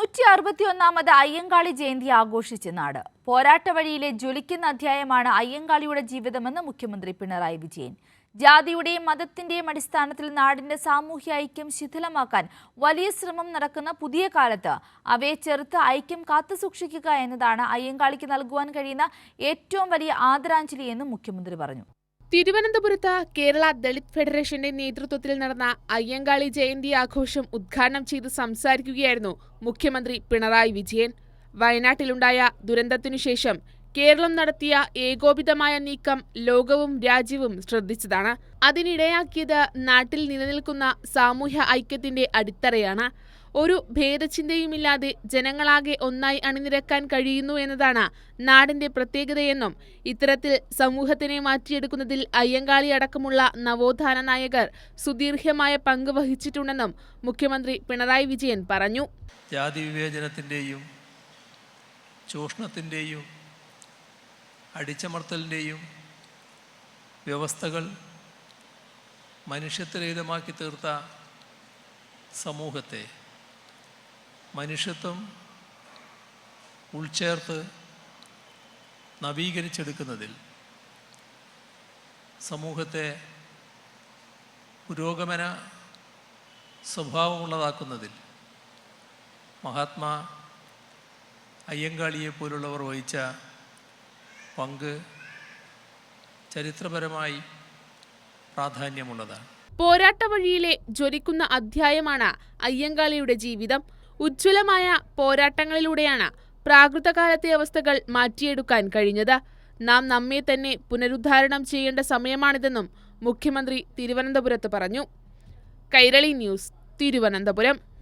161ാമത് അയ്യങ്കാളി ജയന്തി ആഘോഷിച്ച് നാട്. പോരാട്ട വഴിയിലെ ജ്വലിക്കുന്ന അധ്യായമാണ് അയ്യങ്കാളിയുടെ ജീവിതമെന്ന് മുഖ്യമന്ത്രി പിണറായി വിജയൻ. ജാതിയുടെയും മതത്തിന്റെയും അടിസ്ഥാനത്തിൽ നാടിന്റെ സാമൂഹ്യ ഐക്യം ശിഥിലമാക്കാൻ വലിയ ശ്രമം നടക്കുന്ന പുതിയ കാലത്ത് അവയെ ചെറുത്ത് ഐക്യം കാത്തുസൂക്ഷിക്കുക എന്നതാണ് അയ്യങ്കാളിക്ക് നൽകുവാൻ കഴിയുന്ന ഏറ്റവും വലിയ ആദരാഞ്ജലി എന്നും മുഖ്യമന്ത്രി പറഞ്ഞു. തിരുവനന്തപുരത്ത് കേരള ദളിത് ഫെഡറേഷന്റെ നേതൃത്വത്തിൽ നടന്ന അയ്യങ്കാളി ജയന്തി ആഘോഷം ഉദ്ഘാടനം ചെയ്ത് സംസാരിക്കുകയായിരുന്നു മുഖ്യമന്ത്രി പിണറായി വിജയൻ. വയനാട്ടിലുണ്ടായ ദുരന്തത്തിനുശേഷം കേരളം നടത്തിയ ഏകോപിതമായ നീക്കം ലോകവും രാജ്യവും ശ്രദ്ധിച്ചതാണ്. അതിനിടയാക്കിയത് നാട്ടിൽ നിലനിൽക്കുന്ന സാമൂഹ്യ ഐക്യത്തിന്റെ അടിത്തറയാണ്. ഒരു ഭേദചിന്തയുമില്ലാതെ ജനങ്ങളാകെ ഒന്നായി അണിനിരക്കാൻ കഴിയുന്നു എന്നതാണ് നാടിന്റെ പ്രത്യേകതയെന്നും ഇത്തരത്തിൽ സമൂഹത്തിനെ മാറ്റിയെടുക്കുന്നതിൽ അയ്യങ്കാളി അടക്കമുള്ള നവോത്ഥാന നായകർ സുദീർഘമായ പങ്ക് വഹിച്ചിട്ടുണ്ടെന്നും മുഖ്യമന്ത്രി പിണറായി വിജയൻ പറഞ്ഞു. ജാതി വിവേചനത്തിൻ്റെയും ചൂഷണത്തിൻ്റെയും അടിച്ചമർത്തലിൻ്റെയും വ്യവസ്ഥകൾ മനുഷ്യത്വരഹിതമാക്കി തീർത്ത സമൂഹത്തെ മനുഷ്യത്വം ഉൾച്ചേർത്ത് നവീകരിച്ചെടുക്കുന്നതിൽ, സമൂഹത്തെ പുരോഗമന സ്വഭാവമുള്ളതാക്കുന്നതിൽ മഹാത്മാ അയ്യങ്കാളിയെ പോലുള്ളവർ വഹിച്ച പങ്ക് ചരിത്രപരമായി പ്രാധാന്യമുള്ളതാണ്. പോരാട്ട വഴിയിലെ ജ്വലിക്കുന്ന അധ്യായമാണ് അയ്യങ്കാളിയുടെ ജീവിതം. ഉജ്ജ്വലമായ പോരാട്ടങ്ങളിലൂടെയാണ് പ്രാകൃതകാലത്തെ അവസ്ഥകൾ മാറ്റിയെടുക്കാൻ കഴിഞ്ഞത്. നാം നമ്മെ തന്നെ പുനരുദ്ധാരണം ചെയ്യേണ്ട സമയമാണിതെന്നും മുഖ്യമന്ത്രി തിരുവനന്തപുരത്ത് പറഞ്ഞു. കൈരളി ന്യൂസ്, തിരുവനന്തപുരം.